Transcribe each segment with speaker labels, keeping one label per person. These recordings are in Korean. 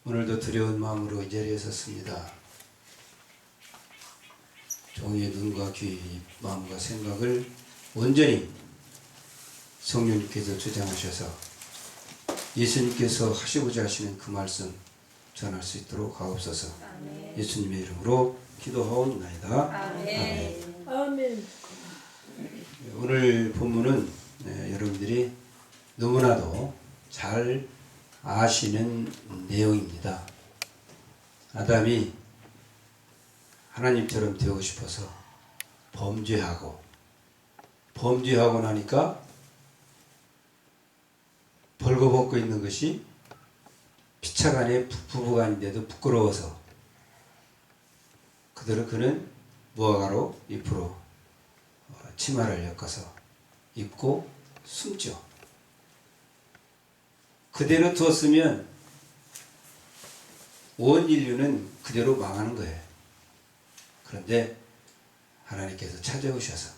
Speaker 1: 오늘도 두려운 마음으로 이 자리에 섰습니다. 종이의 눈과 귀, 마음과 생각을 온전히 성령님께서 주장하셔서 예수님께서 하시고자 하시는 그 말씀 전할 수 있도록 하옵소서. 아멘. 예수님의 이름으로 기도하옵나이다. 아멘.
Speaker 2: 아멘.
Speaker 1: 오늘 본문은 여러분들이 너무나도 잘 아시는 내용입니다. 아담이 하나님처럼 되고 싶어서 범죄하고 나니까 벌거벗고 있는 것이 피차간의 부부간인데도 부끄러워서 그는 무화과로 잎으로 치마를 엮어서 입고 숨죠. 그대로 두었으면 온 인류는 그대로 망하는 거예요. 그런데 하나님께서 찾아오셔서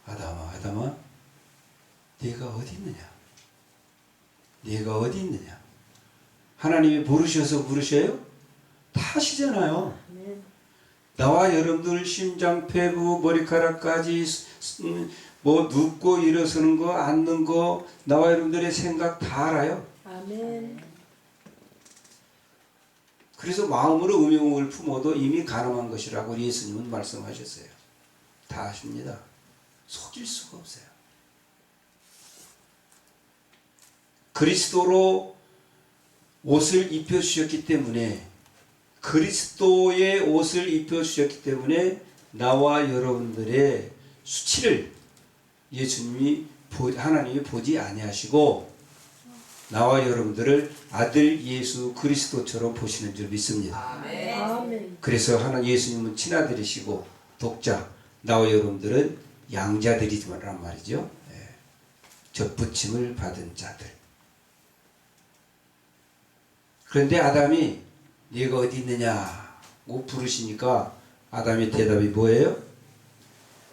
Speaker 1: 아담아 네가 어디 있느냐? 네가 어디 있느냐? 하나님이 부르셔서 부르셔요? 다 아시잖아요. 나와 여러분들 심장, 폐부, 머리카락까지 뭐 눕고 일어서는 거, 앉는 거, 나와 여러분들의 생각 다 알아요.
Speaker 2: 아멘.
Speaker 1: 그래서 마음으로 음욕을 품어도 이미 가늠한 것이라고 우리 예수님은 말씀하셨어요. 다 아십니다. 속일 수가 없어요. 그리스도로 옷을 입혀주셨기 때문에 그리스도의 옷을 입혀주셨기 때문에 나와 여러분들의 수치를 예수님이 하나님이 보지 아니하시고 나와 여러분들을 아들 예수 그리스도처럼 보시는 줄 믿습니다.
Speaker 2: 아멘.
Speaker 1: 그래서 하나님 예수님은 친아들이시고 독자, 나와 여러분들은 양자들이란 말이죠. 접붙임을 받은 자들. 그런데 아담이 네가 어디 있느냐고 부르시니까 아담의 대답이 뭐예요?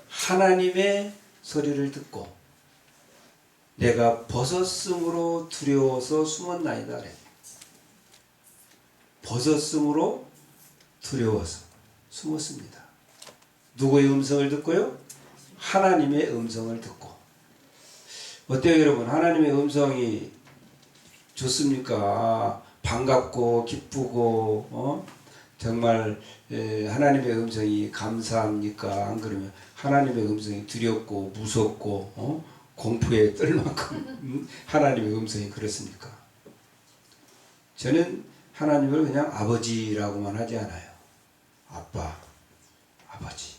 Speaker 1: 하나님의 소리를 듣고 내가 벗었음으로 두려워서 숨었나이다 그래. 벗었음으로 두려워서 숨었습니다. 누구의 음성을 듣고요? 하나님의 음성을 듣고. 어때요 여러분? 하나님의 음성이 좋습니까? 반갑고 기쁘고 정말 하나님의 음성이 감사합니까? 안 그러면 하나님의 음성이 두렵고 무섭고 공포에 떨 만큼 하나님의 음성이 그렇습니까? 저는 하나님을 그냥 아버지라고만 하지 않아요. 아빠, 아버지.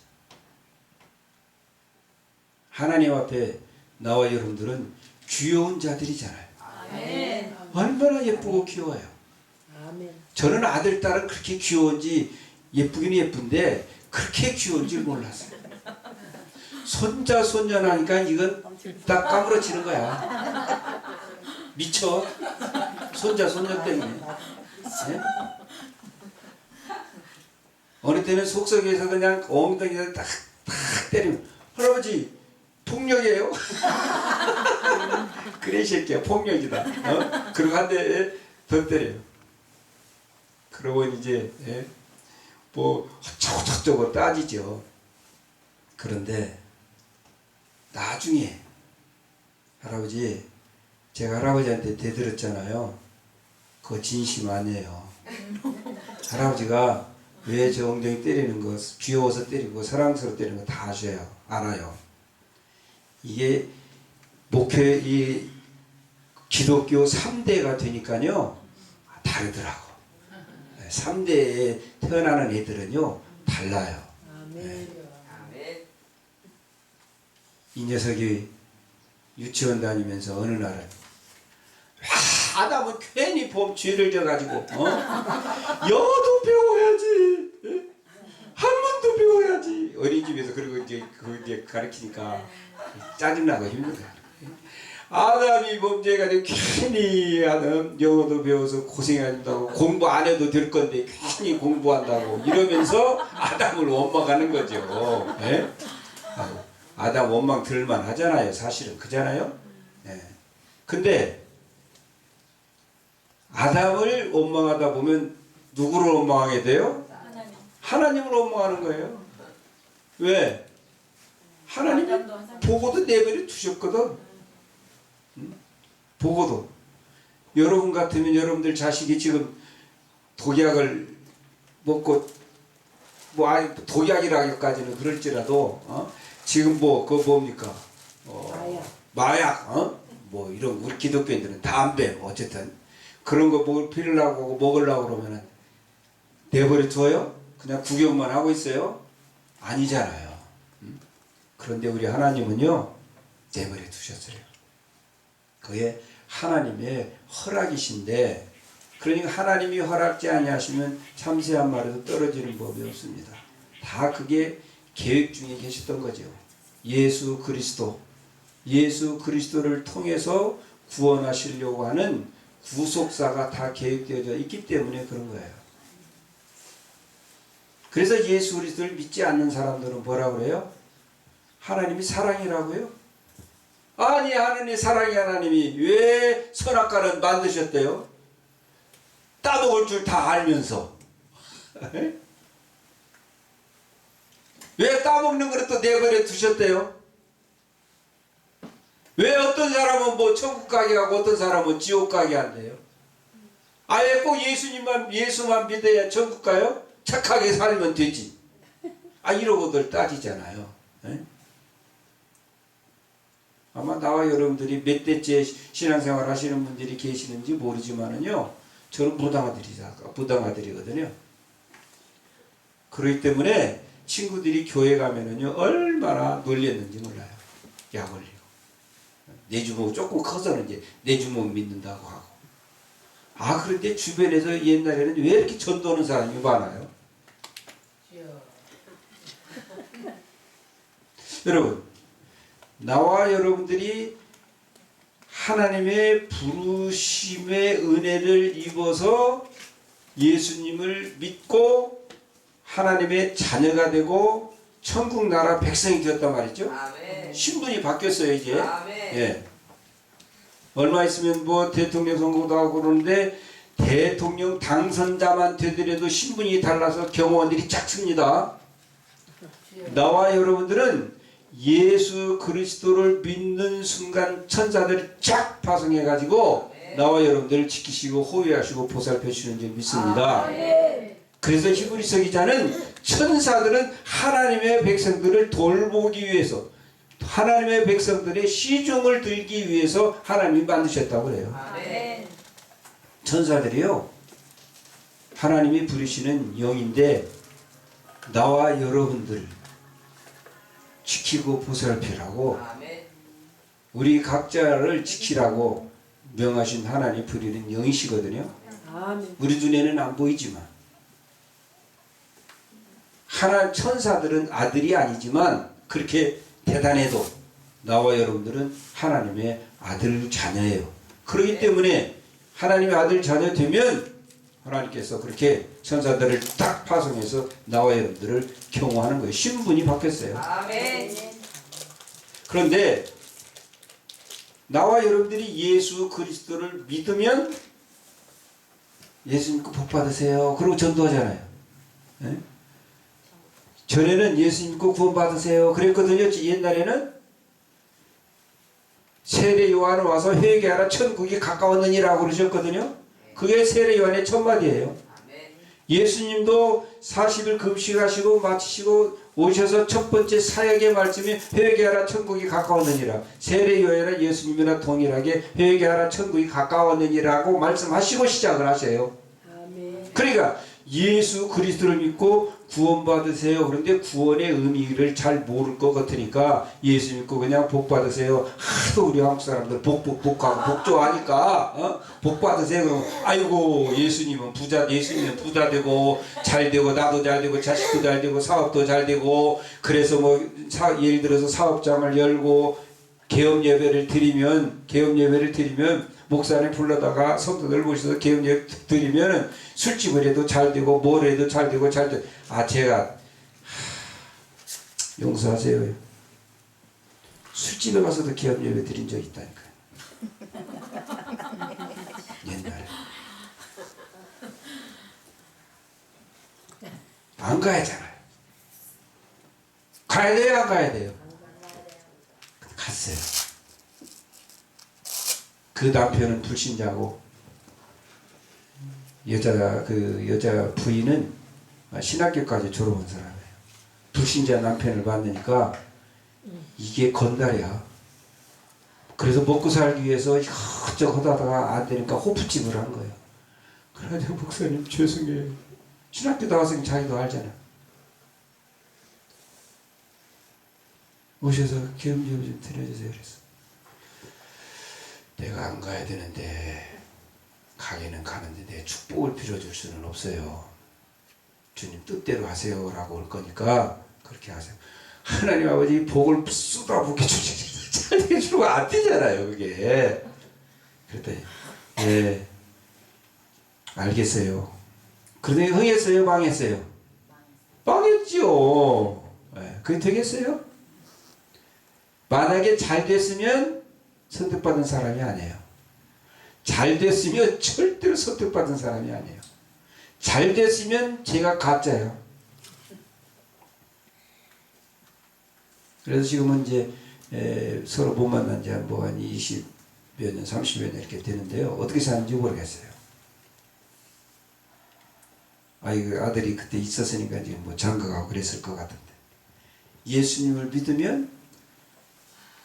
Speaker 1: 하나님 앞에 나와 여러분들은 귀여운 자들이잖아요.
Speaker 2: 아멘.
Speaker 1: 얼마나 예쁘고 귀여워요.
Speaker 2: 아멘.
Speaker 1: 저는 아들, 딸은 그렇게 귀여운지 예쁘긴 예쁜데 그렇게 귀여운 줄 몰랐어요. 손자, 손녀 나니까 이건 딱 까무러치는 거야. 미쳐. 손자, 손녀 때문에. 네? 어느 때는 속속에서 그냥 엉덩이를 딱 때리면 할아버지 폭력이에요? 그래 이 새끼야 폭력이다. 그리고 한 대 더 때려요. 그러고 이제 뭐 어쩌고저쩌고 따지죠. 그런데 나중에 할아버지 제가 할아버지한테 대들었잖아요. 그거 진심 아니에요. 할아버지가 왜 저 엉덩이 때리는 거 귀여워서 때리고 사랑스러워 때리는 거 다 알아요. 이게 이 기독교 3대가 되니까요 다르더라고. 3대에 태어나는 애들은요 달라요.
Speaker 2: 아멘.
Speaker 1: 이 녀석이 유치원 다니면서 어느 날은 아담은 괜히 죄를 져가지고 여도 배워야지, 한문도 배워야지. 어린이집에서 그리고 이제 가르치니까 짜증나고 힘든 거야. 아담이 범죄해가지고 괜히 영어도 배워서 고생한다고 공부 안 해도 될 건데 괜히 공부한다고 이러면서 아담을 원망하는 거죠. 아담 원망 들만 하잖아요. 사실은 그잖아요. 근데 아담을 원망하다 보면 누구를 원망하게 돼요?
Speaker 3: 하나님.
Speaker 1: 하나님을 원망하는 거예요. 왜? 하나님이
Speaker 3: 아담도 한 사람.
Speaker 1: 보고도 내버려 두셨거든. 보고도. 여러분 같으면 여러분들 자식이 지금 독약을 먹고 아니 독약이라기까지는 그럴지라도 지금 그 뭡니까? 마약 뭐 이런 우리 기독교인들은 담배 뭐 어쨌든 그런 거 피우려고 먹으려고 그러면은 내버려 두어요? 그냥 구경만 하고 있어요? 아니잖아요. 그런데 우리 하나님은요 내버려 두셨어요. 그게 하나님의 허락이신데, 그러니까 하나님이 허락지 아니하시면 참새한 마리도 떨어지는 법이 없습니다. 다 그게 계획 중에 계셨던 거죠. 예수 그리스도를 통해서 구원하시려고 하는 구속사가 다 계획되어져 있기 때문에 그런 거예요. 그래서 예수 그리스도를 믿지 않는 사람들은 뭐라고 그래요? 하나님이 사랑이라고요? 아니 하나님 사랑의 하나님이 왜 선악과를 만드셨대요? 따먹을 줄 다 알면서 왜 따먹는 거를 또 내버려 두셨대요? 왜 어떤 사람은 뭐 천국 가게 하고 어떤 사람은 지옥 가게 한대요? 아예 꼭 예수만 믿어야 천국 가요? 착하게 살면 되지. 이러고들 따지잖아요. 아마 나와 여러분들이 몇 대째 신앙생활 하시는 분들이 계시는지 모르지만은요, 저는 무당아들이거든요. 그렇기 때문에 친구들이 교회 가면은요, 얼마나 놀랬는지 몰라요. 약 올리고. 내 주먹 조금 커서는 이제 내 주먹 믿는다고 하고. 그런데 주변에서 옛날에는 왜 이렇게 전도하는 사람이 많아요? 여러분, 나와 여러분들이 하나님의 부르심의 은혜를 입어서 예수님을 믿고 하나님의 자녀가 되고 천국 나라 백성이 되었단 말이죠.
Speaker 4: 아멘.
Speaker 1: 신분이 바뀌었어요 이제.
Speaker 4: 아멘.
Speaker 1: 예. 얼마 있으면 뭐 대통령 선거도 하고 그러는데 대통령 당선자만 되더라도 신분이 달라서 경호원들이 쫙 씁니다. 나와 여러분들은 예수 그리스도를 믿는 순간 천사들이 쫙 파송해가지고 나와 여러분들을 지키시고 호위하시고 보살펴주시는 줄 믿습니다. 그래서 히브리서 기자는 천사들은 하나님의 백성들을 돌보기 위해서, 하나님의 백성들의 시중을 들기 위해서 하나님이 만드셨다고 그래요.
Speaker 4: 아멘.
Speaker 1: 천사들이요, 하나님이 부르시는 영인데 나와 여러분들 지키고 보살피라고,
Speaker 4: 아멘.
Speaker 1: 우리 각자를 지키라고 명하신 하나님 부리는 영이시거든요.
Speaker 2: 아멘.
Speaker 1: 우리 눈에는 안 보이지만 천사들은 아들이 아니지만 그렇게 대단해도 나와 여러분들은 하나님의 아들 자녀예요. 그렇기 때문에 하나님의 아들 자녀 되면 하나님께서 그렇게 천사들을 딱 파송해서 나와 여러분들을 경호하는 거예요. 신분이 바뀌었어요.
Speaker 4: 아멘.
Speaker 1: 그런데 나와 여러분들이 예수 그리스도를 믿으면 예수 믿고 복 받으세요. 그러고 전도하잖아요. 네? 전에는 예수 믿고 구원 받으세요. 그랬거든요. 옛날에는 세례 요한은 와서 회개하라 천국이 가까웠느니라고 그러셨거든요. 그게 세례 요한의 첫 마디예요.
Speaker 4: 아멘.
Speaker 1: 예수님도 40일 금식하시고 마치시고 오셔서 첫 번째 사역의 말씀이 회개하라 천국이 가까웠느니라. 세례 요한이나 예수님이나 동일하게 회개하라 천국이 가까웠느니라고 말씀하시고 시작을 하세요.
Speaker 2: 아멘.
Speaker 1: 그러니까 예수 그리스도를 믿고 구원받으세요. 그런데 구원의 의미를 잘 모를 것 같으니까 예수 믿고 그냥 복 받으세요. 하도 우리 한국 사람들 복하고 복 좋아하니까 복 받으세요. 그러면 아이고 예수님은 부자 되고 잘 되고 나도 잘 되고 자식도 잘 되고 사업도 잘 되고 그래서 뭐 예를 들어서 사업장을 열고 개업 예배를 드리면 목사님 불러다가 성도들 모셔서 개업 예배 드리면 술집을 해도 잘 되고 뭘 해도 잘 되고 제가 용서하세요. 술집에 가서도 개업 예배 드린 적 있다니까요. 옛날에 안 가야잖아요. 가야 돼요, 안 가야 돼요? 갔어요. 그 남편은 불신자고 여자 부인은 신학교까지 졸업한 사람이에요. 불신자 남편을 만나니까 이게 건달이야. 그래서 먹고 살기 위해서 이것저것 하다가 안 되니까 호프집을 한 거예요. 그래가지고 목사님 죄송해요. 신학교 나왔으니 자기도 알잖아. 오셔서 기름 좀 드려주세요. 그래서 내가 안 가야 되는데 가기는 가는데 내 축복을 빌어줄 수는 없어요. 주님 뜻대로 하세요 라고 올 거니까 그렇게 하세요. 하나님 아버지 복을 쏟아붓게 잘 해주고 안 되잖아요 그게. 그랬더니 예 알겠어요. 그러더니 흥했어요 망했어요? 망했죠. 예, 그게 되겠어요? 만약에 잘 됐으면 선택받은 사람이 아니에요. 잘 됐으면 절대로 선택받은 사람이 아니에요. 잘 됐으면 제가 가짜예요. 그래서 지금은 이제 서로 못 만난 지 한 20몇 년, 30몇 년 이렇게 되는데요. 어떻게 사는지 모르겠어요. 아들이 그때 있었으니까 지금 뭐 장가가고 그랬을 것 같은데. 예수님을 믿으면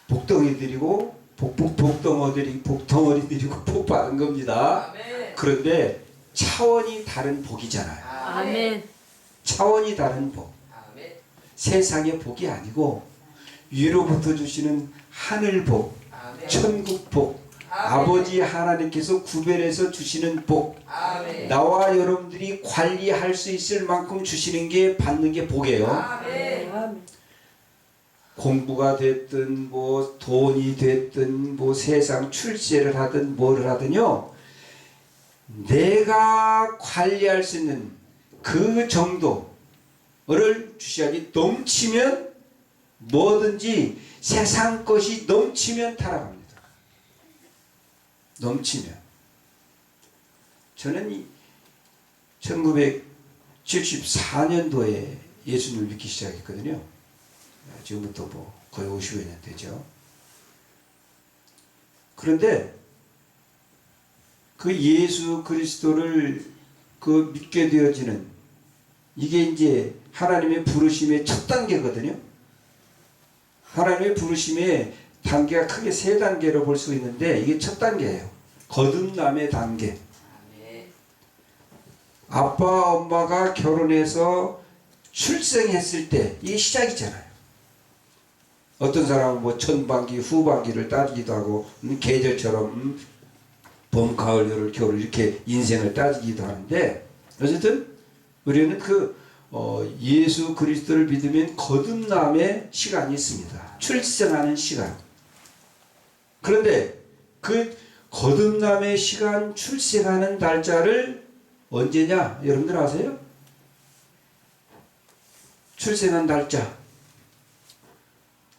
Speaker 1: 복덩이 드리고 복덩어리 드리고 복 받은 겁니다.
Speaker 3: 아멘.
Speaker 1: 그런데 차원이 다른 복이잖아요.
Speaker 2: 아멘.
Speaker 1: 차원이 다른 복.
Speaker 3: 아멘.
Speaker 1: 세상의 복이 아니고 위로부터 주시는 하늘 복,
Speaker 3: 아멘.
Speaker 1: 천국 복, 아버지 하나님께서 구별해서 주시는 복,
Speaker 3: 아멘.
Speaker 1: 나와 여러분들이 관리할 수 있을 만큼 주시는 게 받는 게 복이에요.
Speaker 3: 아멘.
Speaker 2: 아멘.
Speaker 1: 공부가 됐든 뭐 돈이 됐든 뭐 세상 출세를 하든 뭐를 하든요, 내가 관리할 수 있는 그 정도를 주셔야지. 넘치면 뭐든지 세상 것이 넘치면 타락합니다. 넘치면. 저는 1974년도에 예수님을 믿기 시작했거든요. 지금부터 뭐 거의 50여 년 되죠. 그런데 그 예수 그리스도를 믿게 되어지는 이게 이제 하나님의 부르심의 첫 단계거든요. 하나님의 부르심의 단계가 크게 세 단계로 볼 수 있는데 이게 첫 단계예요. 거듭남의 단계.
Speaker 3: 아멘.
Speaker 1: 아빠 엄마가 결혼해서 출생했을 때 이게 시작이잖아요. 어떤 사람은 뭐 전반기 후반기를 따지기도 하고 계절처럼 봄, 가을, 여름, 겨울 이렇게 인생을 따지기도 하는데 어쨌든 우리는 예수 그리스도를 믿으면 거듭남의 시간이 있습니다. 출생하는 시간. 그런데 그 거듭남의 시간, 출생하는 날짜를 언제냐? 여러분들 아세요? 출생한 날짜.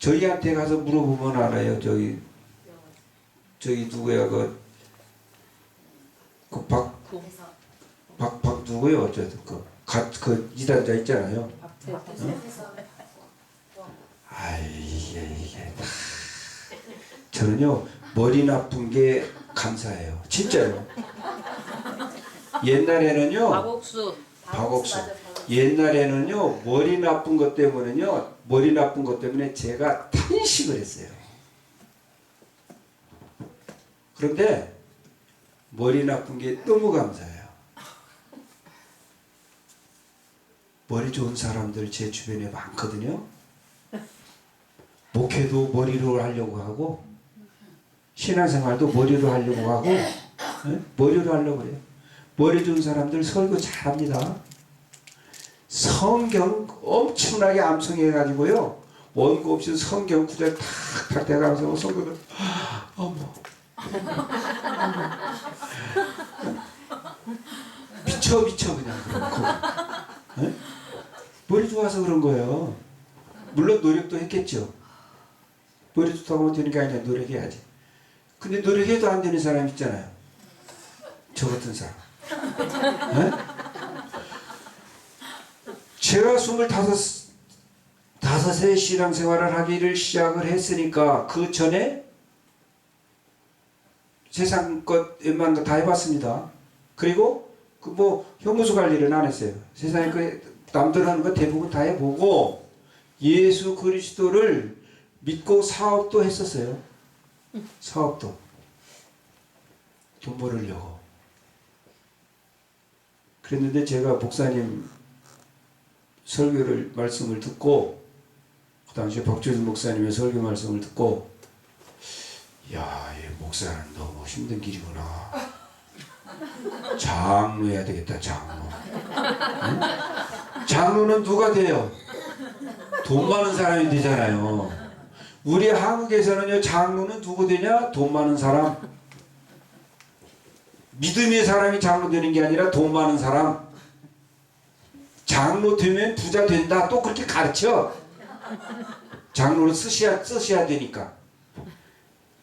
Speaker 1: 저희한테 가서 물어보면 알아요. 저기 누구야? 박 누구요? 어쨌든 그 이단자 있잖아요. 이게 다 저는요 머리 나쁜 게 감사해요. 진짜요. 옛날에는요
Speaker 2: 박옥수.
Speaker 1: 옛날에는요 머리 나쁜 것 때문에 제가 탄식을 했어요. 그런데 머리 나쁜 게 너무 감사해요. 머리 좋은 사람들 제 주변에 많거든요. 목회도 머리로 하려고 하고 신앙생활도 머리로 하려고 하고 머리로 하려고 해요. 머리 좋은 사람들 설교 잘합니다. 성경 엄청나게 암송해가지고요. 원고 없이 성경 구절 탁탁 대가면서 성경을 어머 미쳐 그냥 그렇고 머리 좋아서 그런 거예요. 물론 노력도 했겠죠. 머리 좋다고 하면 되는 게 아니라 노력해야지. 근데 노력해도 안 되는 사람 있잖아요. 저 같은 사람. 제가 25세 신앙생활을 하기를 시작을 했으니까 그 전에 세상 것 웬만한 거 다 해봤습니다. 그리고 그 뭐 형무소 관리는 안 했어요. 세상에 그 남들 하는 거 대부분 다 해보고 예수 그리스도를 믿고 사업도 했었어요. 사업도 돈 벌으려고. 그랬는데 제가 목사님 설교를 말씀을 듣고 그 당시에 박주준 목사님의 설교 말씀을 듣고 야, 이 목사는 너무 힘든 길이구나. 장로 해야 되겠다. 장로. 응? 장로는 누가 돼요? 돈 많은 사람이 되잖아요. 우리 한국에서는요, 장로는 누구 되냐? 돈 많은 사람. 믿음의 사람이 장로 되는 게 아니라 돈 많은 사람. 장로 되면 부자 된다. 또 그렇게 가르쳐. 장로를 쓰셔야 되니까.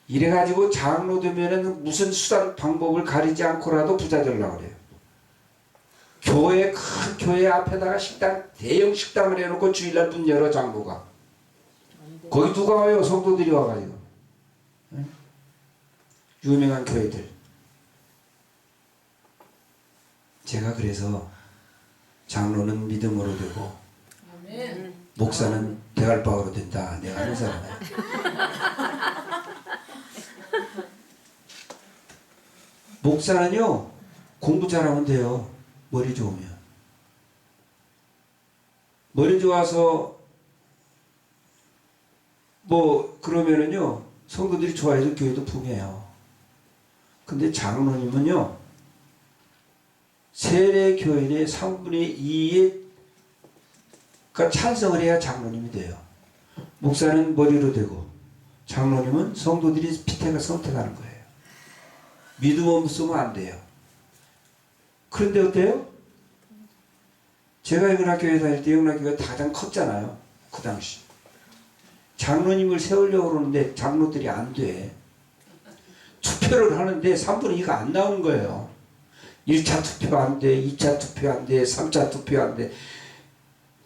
Speaker 1: 이래가지고 장로 되면은 무슨 수단 방법을 가리지 않고라도 부자 되려고 그래요. 큰 교회 앞에다가 대형 식당을 해놓고 주일날 문 열어 장로가. 거기 누가 와요? 성도들이 와가지고. 응? 유명한 교회들. 제가 그래서 장로는 믿음으로 되고 목사는 대갈박으로 된다. 내가 하는 사람이야. 목사는요, 공부 잘하면 돼요. 머리 좋으면. 머리 좋아서 뭐 그러면은요, 성도들이 좋아해서 교회도 풍해요. 근데 장로님은요, 세례 교인의 3분의 2가 찬성을 해야 장로님이 돼요. 목사는 머리로 되고 장로님은 성도들이 피태가 선택하는 거예요. 믿음 없으면 안 돼요. 그런데 어때요? 제가 영락교회 다닐 때 영락교회가 가장 컸잖아요. 그 당시. 장로님을 세우려고 그러는데 장로들이 안 돼. 투표를 하는데 3분의 2가 안 나오는 거예요. 1차 투표 안 돼, 2차 투표 안 돼, 3차 투표 안 돼.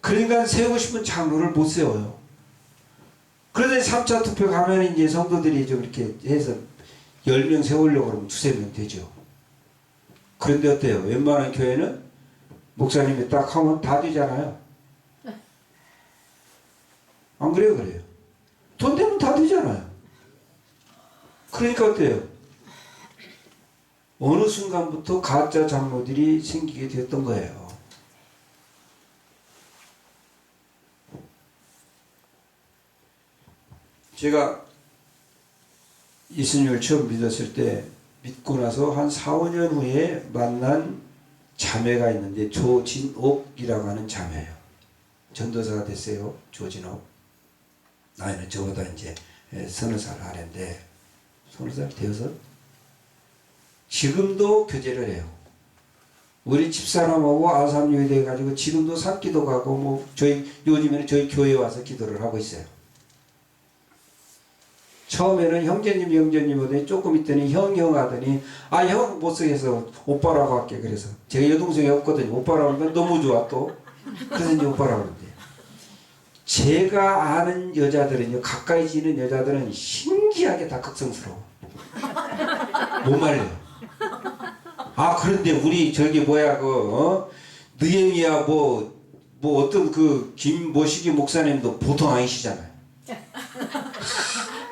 Speaker 1: 그러니까 세우고 싶은 장로를 못 세워요. 그런데 3차 투표 가면 이제 성도들이 좀 이렇게 해서 10명 세우려고 그러면 2~3명 되죠. 그런데 어때요? 웬만한 교회는 목사님이 딱 하면 다 되잖아요. 안 그래요? 그래요. 돈 되면 다 되잖아요. 그러니까 어때요? 어느 순간부터 가짜 장로들이 생기게 되었던 거예요. 제가 예수님을 처음 믿었을 때 믿고 나서 한 4~5년 후에 만난 자매가 있는데 조진옥이라고 하는 자매예요. 전도사가 됐어요. 조진옥. 나이는 저보다 이제 30살 아래인데 30살 되어서 지금도 교제를 해요. 우리 집사람하고 아삼교회 가지고 지금도 산기도 가고 뭐 요즘에는 저희 교회에 와서 기도를 하고 있어요. 처음에는 형제님 하더니 조금 있더니 형 하더니 형 못쓰겠어 오빠라고 할게. 그래서 제가 여동생이 없거든요. 오빠라고 하니까 너무 좋아 또. 그래서 이제 오빠라고 하는데 제가 아는 여자들은요, 가까이 지는 여자들은 신기하게 다 극성스러워. 못 말려. 그런데 우리 저기 느헤미야 뭐 어떤 그 김모시기 목사님도 보통 아니시잖아요.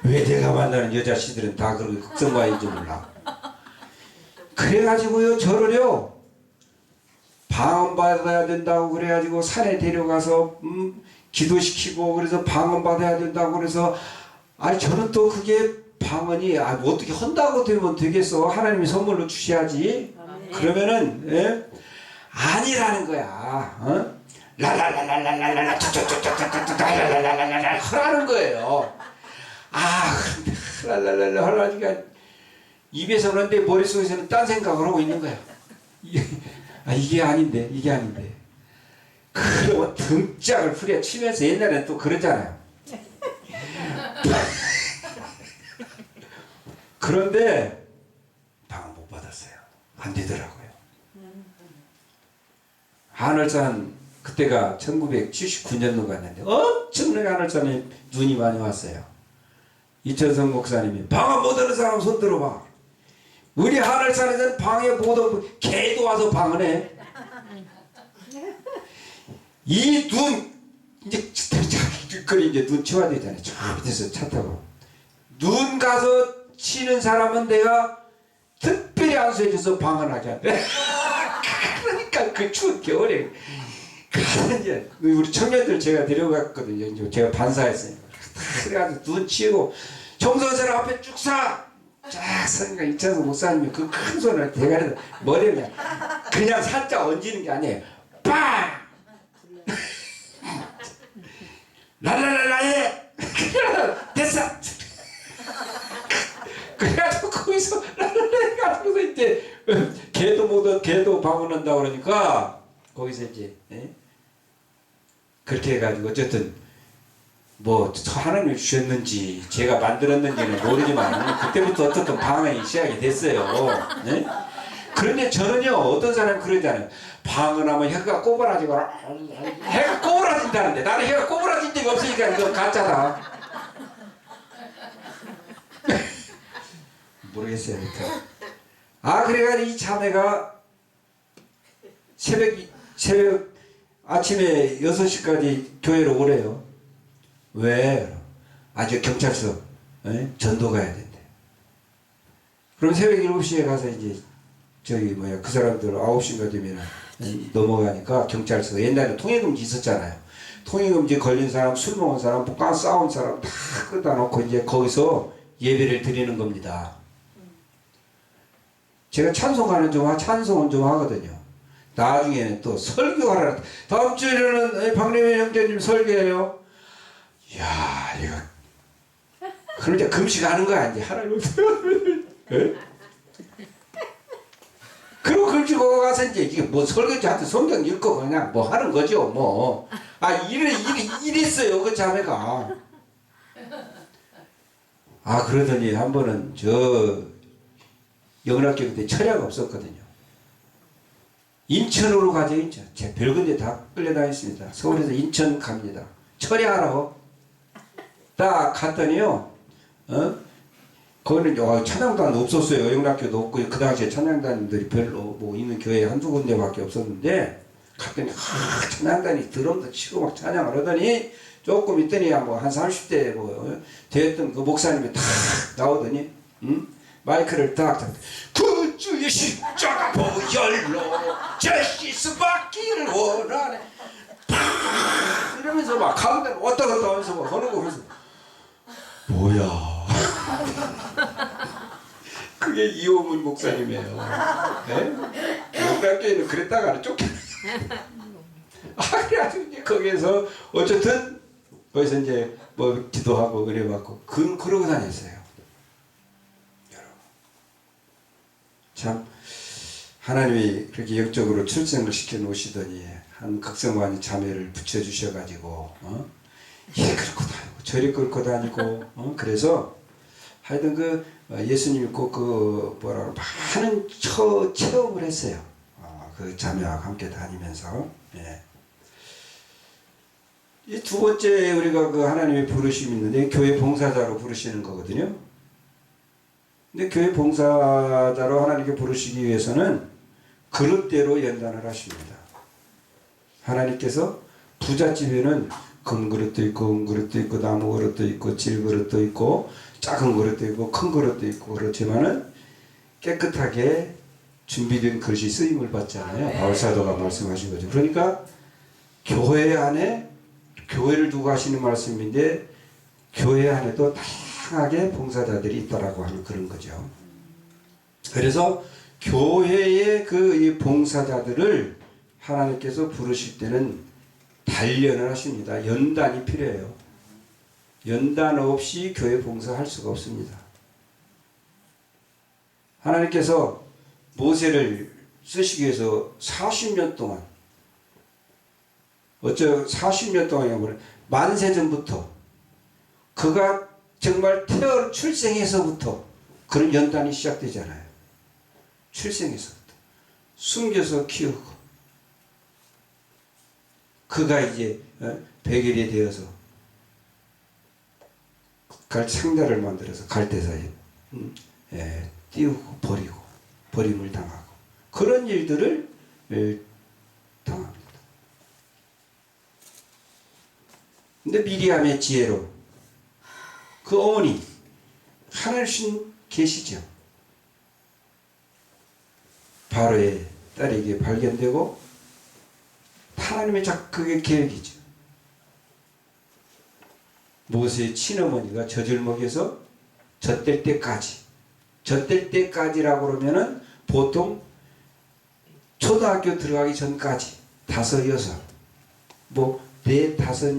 Speaker 1: 왜 내가 만나는 여자씨들은 다 그렇게 극성과인지 몰라. 그래가지고요, 저를요, 방언받아야 된다고 그래가지고 산에 데려가서 기도시키고 그래서 방언받아야 된다고 그래서 저는 또 그게 방언이 뭐 어떻게 한다고 되면 되겠어. 하나님이 선물로 주셔야지. 그러면은 아니라는 거야. 랄랄랄랄랄랄랄라 하라는 거예요. 근데 랄랄랄라 하라니까 입에서 그런데 머릿속에서는 딴 생각을 하고 있는 거야. 이게 아닌데. 그러면 등짝을 후려치면서 옛날에는 또 그러잖아요. 그런데 방언 못 받았어요. 안 되더라고요. 하늘산 그때가 1979년도 갔는데 엄청나게 하늘산에 눈이 많이 왔어요. 이천성 목사님이 방아 못 오는 사람 손 들어봐. 우리 하늘산에서는 방에 못 오고 개도 와서 방을 해. 이 눈 이제 길거리 이제 눈 치워야 되잖아요. 저 밑에서 차 타고 눈 가서 치는 사람은 내가 특별히 안수해줘서 방을 하게 한대. 그러니까 그 추운 겨울에 이제 우리 청년들 제가 데려갔거든요. 이제 제가 반사했어요. 그래가지고 눈 치우고 청소한 사람 앞에 쭉 서. 쫙 서니까 이찬성 목사님이 그 큰 손을 대가리에다 머리에 그냥 살짝 얹는 게 아니에요. 빵! 랄랄랄라해! 됐어! 그래가지고 거기서 랄랄랄 가지고서 이제 개도 방문한다고 그러니까 거기서 이제 그렇게 해가지고 어쨌든 뭐 하나님이 주셨는지 제가 만들었는지는 모르지만 그때부터 어떻든 방언이 시작이 됐어요. 네? 그런데 저는요 어떤 사람이 그러잖아요. 방언하면 해가 꼬부라지고 해가 꼬부라진다는데 나는 해가 꼬부라진 적이 없으니까 이거 가짜다. 모르겠어요. 그래가지고 이 자매가 새벽 아침에 6시까지 교회로 오래요. 왜? 저 경찰서 전도 가야 된대. 그럼 새벽 7시에 가서 이제 그 사람들 9시인가 되면 넘어가니까 경찰서 옛날에 통행금지 있었잖아요. 통행금지 걸린 사람, 술 먹은 사람, 싸운 사람 다 끌다 놓고 이제 거기서 예배를 드리는 겁니다. 제가 찬송은 좀 하거든요. 나중에는 또 설교하라. 다음 주에는 박래민 형제님 설교해요. 야, 이거. 그럼 이제 금식하는 거야, 이제. 하나님. 그리고 금식하고 가서 이제 이게 뭐 설교자한테 성경 읽고 그냥 뭐 하는 거죠, 뭐. 이랬어요, 그 자매가. 그러더니 한 번은 영락교 때 철야가 없었거든요. 인천으로 가죠, 인천. 제 별건데 다 끌려다녔습니다. 서울에서 인천 갑니다. 철야하라고. 딱 갔더니요, 거기는 찬양단 없었어요. 영락교도 없고, 그 당시에 찬양단들이 별로 뭐 있는 교회 한두 군데밖에 없었는데, 갔더니, 찬양단이 드럼도 치고 막 찬양을 하더니, 조금 있더니 한 30대 되었던 그 목사님이 탁 나오더니, 마이크를 딱 구주의 십자가 보혈로 저시스 받기를 원하네. 이러면서 막 가운데 왔다 갔다 하면서 막 하는 거. 그래서 뭐야. 그게 이호문 목사님이에요. 영락교회는 그랬다가는 쫓겨. 그래가지고 이제 거기에서 어쨌든 거기서 이제 뭐 기도하고 그래갖고 그러고 다녔어요. 여러분 참 하나님이 그렇게 역적으로 출생을 시켜 놓으시더니 한 극성환이 자매를 붙여주셔가지고 그렇고 다니고 저리 끌고 다니고 그래서 하여튼 그 예수님 믿고 많은 체험을 했어요. 그 자매와 함께 다니면서. 이 두 번째 우리가 그 하나님의 부르심이 있는데 교회 봉사자로 부르시는 거거든요. 근데 교회 봉사자로 하나님께 부르시기 위해서는 그릇대로 연단을 하십니다. 하나님께서 부잣집에는 금그릇도 있고 은그릇도 있고 나무 그릇도 있고 질그릇도 있고 작은 그릇도 있고 큰 그릇도 있고 그렇지만은 깨끗하게 준비된 그릇이 쓰임을 받잖아요. 바울사도가 말씀하신 거죠. 그러니까 교회 안에 교회를 두고 하시는 말씀인데 교회 안에도 다양하게 봉사자들이 있다라고 하는 그런 거죠. 그래서 교회의 이 봉사자들을 하나님께서 부르실 때는 단련을 하십니다. 연단이 필요해요. 연단 없이 교회 봉사할 수가 없습니다. 하나님께서 모세를 쓰시기 위해서 40년 동안 40년 동안이면 만세전부터 그가 정말 출생에서부터 그런 연단이 시작되잖아요. 출생에서부터 숨겨서 키우고 그가 이제 백일이 되어서 상자를 만들어서 갈대사에 띄우고 버림을 당하고 그런 일들을 당합니다. 근데 미리암의 지혜로 그 어머니 하나님 신 계시죠. 바로의 딸에게 발견되고 하나님의 그게 계획이죠. 모세의 친어머니가 젖을 먹여서 젖될 때까지라고 그러면은 보통 초등학교 들어가기 전까지 5, 6, 뭐 4, 5,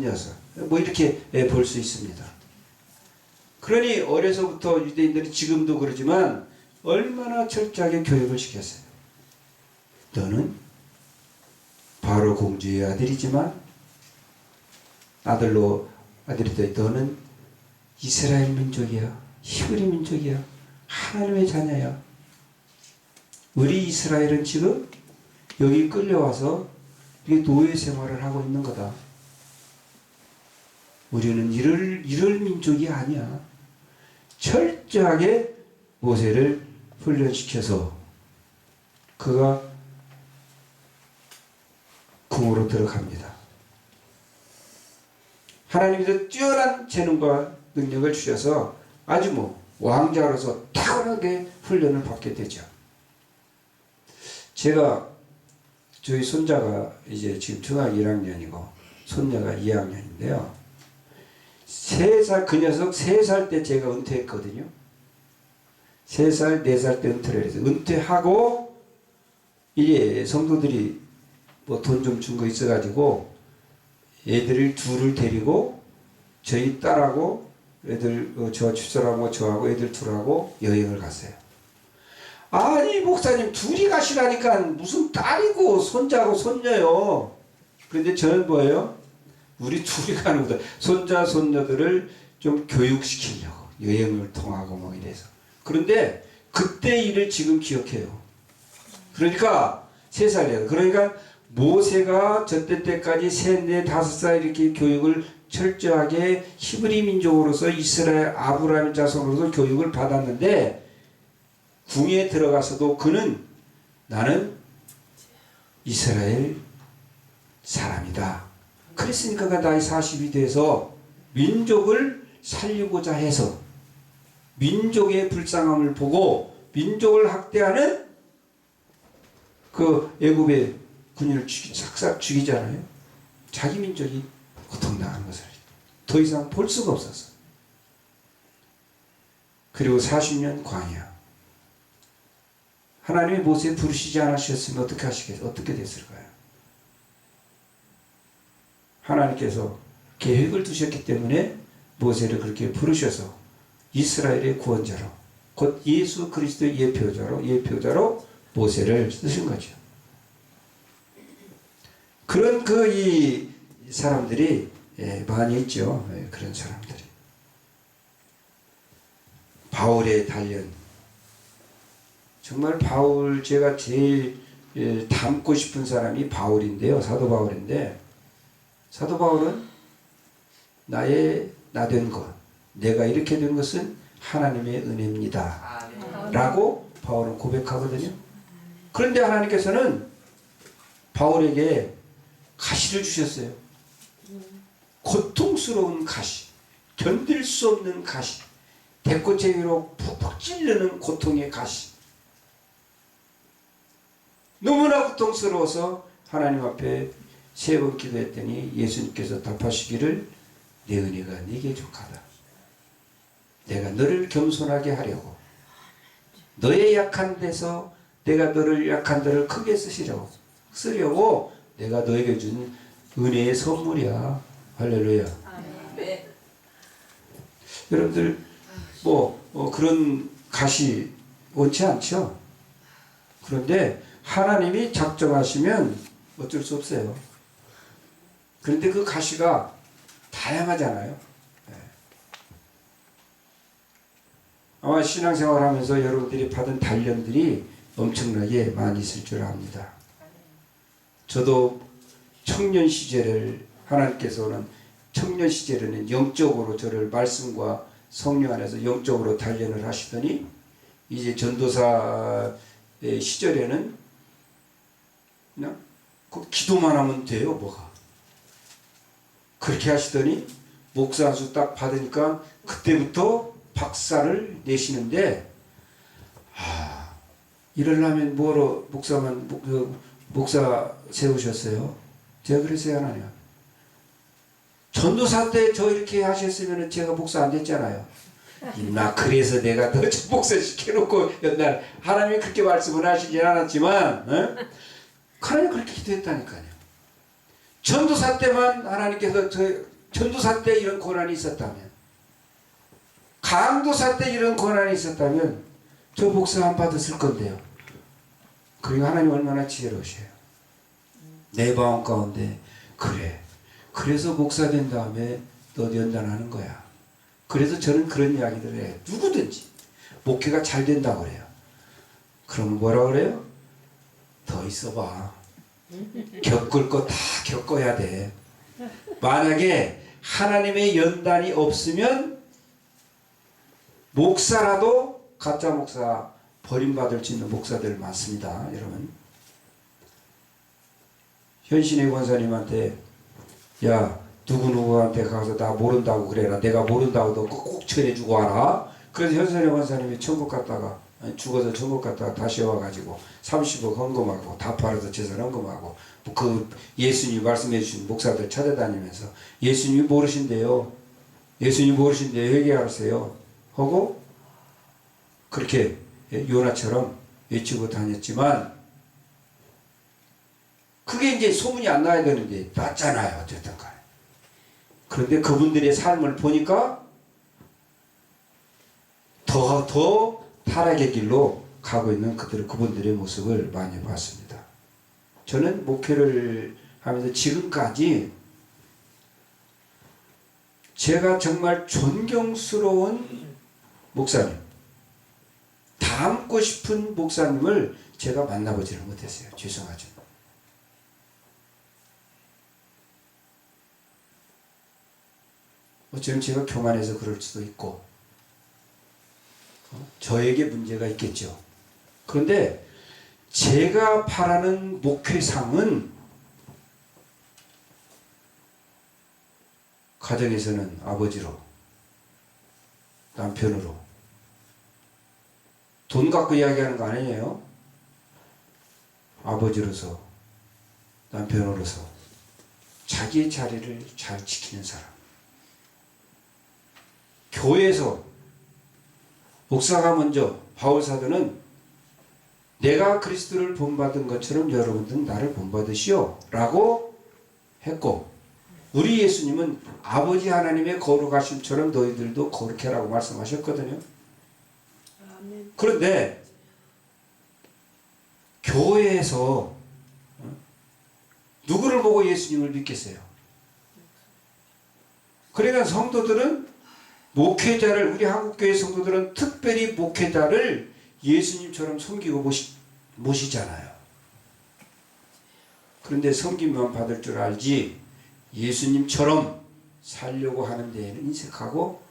Speaker 1: 6, 뭐 이렇게 볼 수 있습니다. 그러니 어려서부터 유대인들이 지금도 그러지만 얼마나 철저하게 교육을 시켰어요. 너는 바로 공주의 아들이지만 아들이 너는 이스라엘 민족이야. 히브리 민족이야. 하나님의 자녀야. 우리 이스라엘은 지금 여기 끌려와서 노예 생활을 하고 있는 거다. 우리는 이럴 민족이 아니야. 철저하게 모세를 훈련시켜서 그가 궁으로 들어갑니다. 하나님께서 뛰어난 재능과 능력을 주셔서 아주 왕자로서 탁월하게 훈련을 받게 되죠. 제가 저희 손자가 이제 지금 중학교 1학년이고 손녀가 2학년인데요. 그 녀석 3살 때 제가 은퇴했거든요. 3살, 4살 때 은퇴를 해서 은퇴하고 이제 성도들이 돈 좀 준 거 있어가지고 애들을 둘을 데리고 저희 딸하고 애들 저 집사람하고 저하고 애들 둘하고 여행을 갔어요. 아니 목사님 둘이 가시라니까 무슨 딸이고 손자고 손녀요. 그런데 저는 뭐예요? 우리 둘이 가는 거다. 손자 손녀들을 좀 교육시키려고 여행을 통하고 뭐 이래서. 그런데 그때 일을 지금 기억해요. 그러니까 3살이에요. 그러니까 모세가 저때 때까지 3, 4, 5살 이렇게 교육을 철저하게 히브리 민족으로서 이스라엘 아브라함의 자손으로서 교육을 받았는데 궁에 들어가서도 그는 나는 이스라엘 사람이다. 그랬으니까 그가 나이 40이 돼서 민족을 살리고자 해서 민족의 불쌍함을 보고 민족을 학대하는 그 애굽의 군인을 싹싹 죽이잖아요. 자기 민족이 고통당하는 것을 더 이상 볼 수가 없었어. 그리고 40년 광야. 하나님이 모세를 부르시지 않으셨으면 어떻게 됐을까요? 하나님께서 계획을 두셨기 때문에 모세를 그렇게 부르셔서 이스라엘의 구원자로 곧 예수 그리스도의 예표자로 모세를 쓰신 거죠. 그런 이 사람들이 많이 있죠. 그런 사람들이. 바울의 단련. 정말 바울 제가 제일 닮고 싶은 사람이 바울인데요. 사도 바울인데 사도 바울은 나 된 것, 내가 이렇게 된 것은 하나님의 은혜입니다. 라고 바울은 고백하거든요. 그런데 하나님께서는 바울에게 가시를 주셨어요. 고통스러운 가시, 견딜 수 없는 가시, 배꼽제 위로 푹푹 찔르는 고통의 가시. 너무나 고통스러워서 하나님 앞에 3번 기도했더니 예수님께서 답하시기를 내 은혜가 네게 족하다. 내가 너를 겸손하게 하려고 너의 약한 데서 내가 너를 약한 데를 크게 쓰려고 내가 너에게 준 은혜의 선물이야. 할렐루야.
Speaker 3: 네.
Speaker 1: 여러분들 그런 가시 원치 않죠? 그런데 하나님이 작정하시면 어쩔 수 없어요. 그런데 그 가시가 다양하잖아요. 아마 신앙생활 하면서 여러분들이 받은 단련들이 엄청나게 많이 있을 줄 압니다. 저도 청년 시절을 하나님께서는 청년 시절에는 영적으로 저를 말씀과 성령 안에서 영적으로 단련을 하시더니 이제 전도사 시절에는 그냥 그 기도만 하면 돼요. 뭐가 그렇게 하시더니 목사 안수 딱 받으니까 그때부터 박사를 내시는데 이러려면 뭐로 목사 세우셨어요? 제가 그랬어요. 하나님 전도사 때 저 이렇게 하셨으면 제가 목사 안 됐잖아요. 나 그래서 내가 너 목사 시켜놓고 옛날 하나님이 그렇게 말씀을 하시진 않았지만 하나님 그렇게 기도했다니까요. 전도사 때만 하나님께서 전도사 때 이런 고난이 있었다면, 강도사 때 이런 고난이 있었다면 저 목사 안 받았을 건데요. 그리고 하나님 얼마나 지혜로우셔요. 내 마음 가운데 그래. 그래서 목사 된 다음에 너 연단하는 거야. 그래서 저는 그런 이야기를 해요. 누구든지 목회가 잘 된다고 그래요. 그러면 뭐라 그래요? 더 있어봐. 겪을 거 다 겪어야 돼. 만약에 하나님의 연단이 없으면 목사라도 가짜 목사 버림받을 수 있는 목사들 많습니다. 여러분 현신의 권사님한테 야 누구누구한테 가서 나 모른다고 그래라. 내가 모른다고 너 꼭 전해주고 와라. 그래서 현신의 권사님이 천국 갔다가 죽어서 천국 갔다가 다시 와가지고 30억 헌금하고 다 팔아서 재산 헌금하고 그 예수님 말씀해 주신 목사들 찾아다니면서 예수님이 모르신대요. 예수님 모르신대요. 회개하세요. 하고 그렇게 요나처럼 외치고 다녔지만 그게 이제 소문이 안 나야 되는데 났잖아요. 어쨌든 간에. 그런데 그분들의 삶을 보니까 더 타락의 길로 가고 있는 그분들의 모습을 많이 봤습니다. 저는 목회를 하면서 지금까지 제가 정말 존경스러운 목사님, 닮고 싶은 목사님을 제가 만나보지를 못했어요. 죄송하죠. 어쩌면 제가 교만해서 그럴 수도 있고 저에게 문제가 있겠죠. 그런데 제가 바라는 목회상은 가정에서는 아버지로, 남편으로, 돈 갖고 이야기하는 거 아니에요. 아버지로서, 남편으로서 자기의 자리를 잘 지키는 사람. 교회에서 목사가 먼저 바울 사도는 내가 그리스도를 본받은 것처럼 여러분들은 나를 본받으시오 라고 했고 우리 예수님은 아버지 하나님의 거룩하심처럼 너희들도 거룩해 라고 말씀하셨거든요. 그런데 교회에서 누구를 보고 예수님을 믿겠어요? 그러니까 성도들은 목회자를 우리 한국교회 성도들은 특별히 목회자를 예수님처럼 섬기고 모시잖아요. 그런데 섬김만 받을 줄 알지 예수님처럼 살려고 하는 데에는 인색하고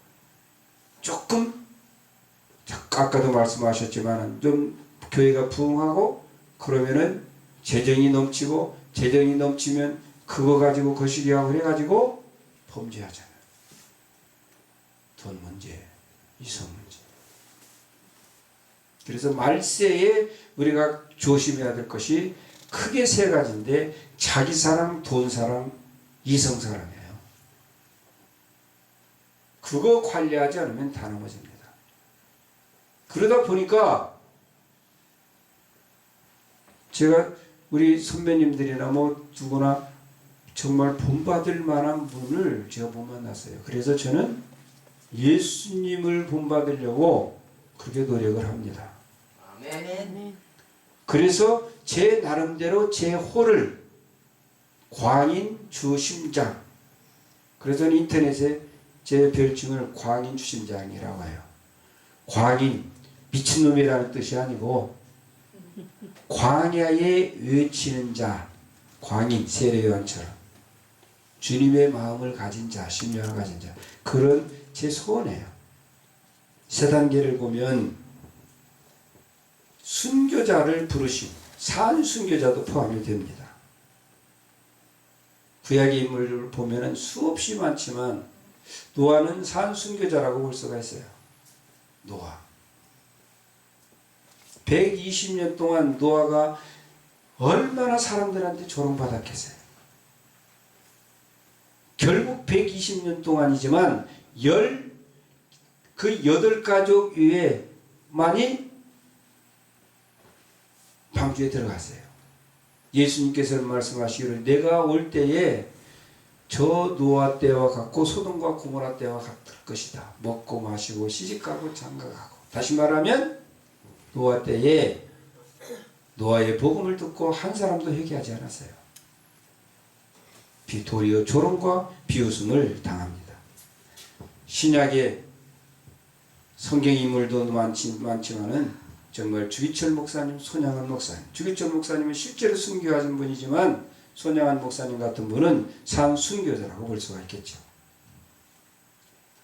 Speaker 1: 조금 아까도 말씀하셨지만 좀 교회가 부흥하고 그러면은 재정이 넘치고 재정이 넘치면 그거 가지고 거시기하고 그래가지고 범죄하잖아요. 돈 문제, 이성 문제. 그래서 말세에 우리가 조심해야 될 것이 크게 세 가지인데 자기 사랑, 돈 사랑, 이성 사랑이에요. 그거 관리하지 않으면 다 넘어집니다. 그러다 보니까 제가 우리 선배님들이나 뭐 누구나 정말 본받을 만한 분을 제가 못 만났어요. 그래서 저는 예수님을 본받으려고 그렇게 노력을 합니다.
Speaker 3: 아멘.
Speaker 1: 그래서 제 나름대로 제 호를 광인 주심장, 그래서 인터넷에 제 별칭을 광인 주심장이라고 해요. 광인, 미친놈이라는 뜻이 아니고 광야에 외치는 자, 광인 세례요한처럼 주님의 마음을 가진 자, 심령을 가진 자, 그런 제 소원이에요. 세 단계를 보면 순교자를 부르신 산 순교자도 포함이 됩니다. 구약의 인물을 보면 수없이 많지만 노아는 산 순교자라고 볼 수가 있어요. 노아. 120년 동안 노아가 얼마나 사람들한테 조롱받았겠어요. 결국 120년 동안이지만 그 8가족 위에만이 방주에 들어갔어요. 예수님께서는 말씀하시기를 내가 올 때에 저 노아 때와 같고 소돔과 고모라 때와 같을 것이다. 먹고 마시고 시집가고 장가가고. 다시 말하면 노아 때에 노아의 복음을 듣고 한 사람도 회개하지 않았어요. 도리어 조롱과 비웃음을 당합니다. 신약의 성경 인물도 많지만은 정말 주기철 목사님, 손양한 목사님. 주기철 목사님은 실제로 순교하신 분이지만 손양한 목사님 같은 분은 산 순교자라고 볼 수가 있겠죠.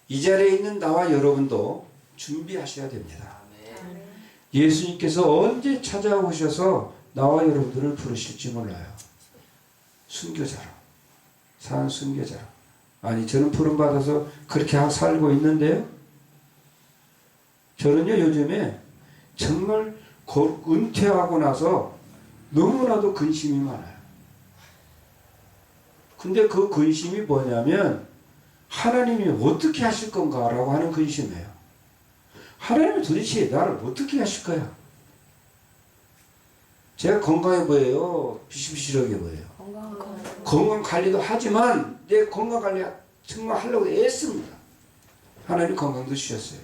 Speaker 1: 이 자리에 있는 나와 여러분도 준비하셔야 됩니다. 예수님께서 언제 찾아오셔서 나와 여러분들을 부르실지 몰라요. 순교자로. 산 순교자로. 아니 저는 부름받아서 그렇게 살고 있는데요. 저는요 요즘에 정말 은퇴하고 나서 너무나도 근심이 많아요. 근데 그 근심이 뭐냐면 하나님이 어떻게 하실 건가라고 하는 근심이에요. 하나님이 도대체 나를 어떻게 하실 거야? 제가 건강해 보여요? 비실비실하게 보여요? 건강 관리도 하지만 내 건강 관리 정말 하려고 애씁니다. 하나님 건강도 주셨어요.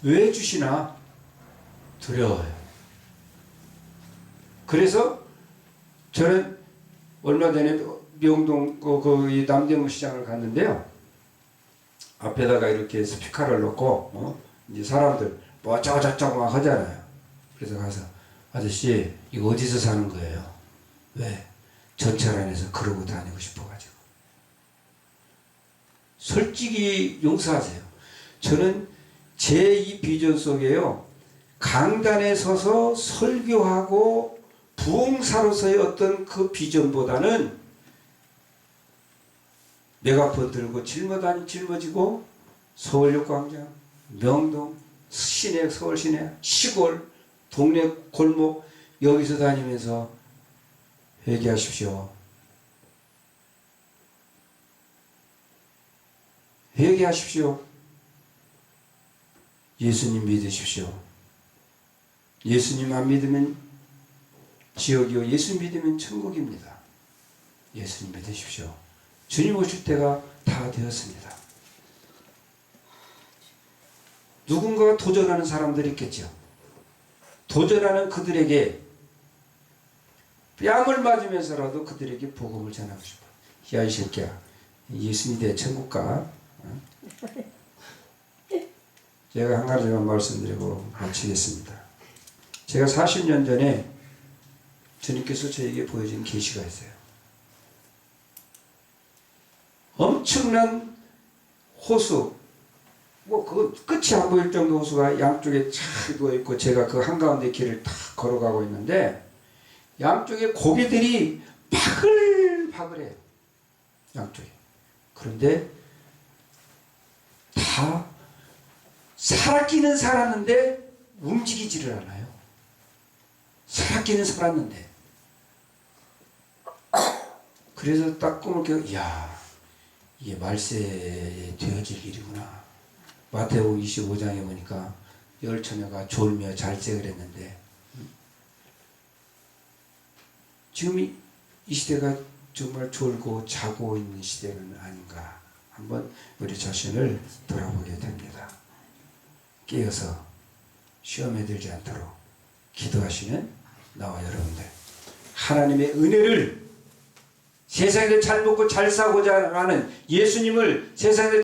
Speaker 1: 왜 주시나? 두려워요. 그래서 저는 얼마 전에 명동 이 남대문 시장을 갔는데요. 앞에다가 이렇게 스피커를 놓고 이제 사람들 뭐 어쩌고저쩌고 막 하잖아요. 그래서 가서 아저씨 이거 어디서 사는 거예요? 왜? 전철 안에서 그러고 다니고 싶어가지고. 솔직히 용서하세요. 저는 제 이 비전 속에요. 강단에 서서 설교하고 부흥사로서의 어떤 그 비전보다는 메가폰 들고 짊어지고 서울역광장, 명동, 시내, 서울 시내, 시골, 동네 골목 여기서 다니면서 회개하십시오. 회개하십시오. 예수님 믿으십시오. 예수님 안 믿으면 지옥이요. 예수 믿으면 천국입니다. 예수님 믿으십시오. 주님 오실 때가 다 되었습니다. 누군가가 도전하는 사람들이 있겠죠. 도전하는 그들에게 뺨을 맞으면서라도 그들에게 복음을 전하고 싶어. 야, 이 새끼야. 예수 믿어 천국 가. 제가 한 가지만 말씀드리고 마치겠습니다. 제가 40년 전에 주님께서 저에게 보여준 계시가 있어요. 엄청난 호수, 그 끝이 안 보일 정도 호수가 양쪽에 쫙 누워있고 제가 그 한가운데 길을 탁 걸어가고 있는데 양쪽에 고개들이 바글바글해요. 양쪽에. 그런데 다 살았기는 살았는데 움직이지를 않아요. 살았기는 살았는데. 그래서 딱 꿈을 깨고 이야 이게 말세에 되어질 일이구나. 마태복음 25장에 보니까 열처녀가 졸며 잘색을 했는데 지금 이 시대가 정말 졸고 자고 있는 시대는 아닌가. 한번 우리 자신을 돌아보게 됩니다. 깨어서 시험에 들지 않도록 기도하시는 나와 여러분들, 하나님의 은혜를 세상에서 잘 먹고 잘 사고자 하는 예수님을 세상에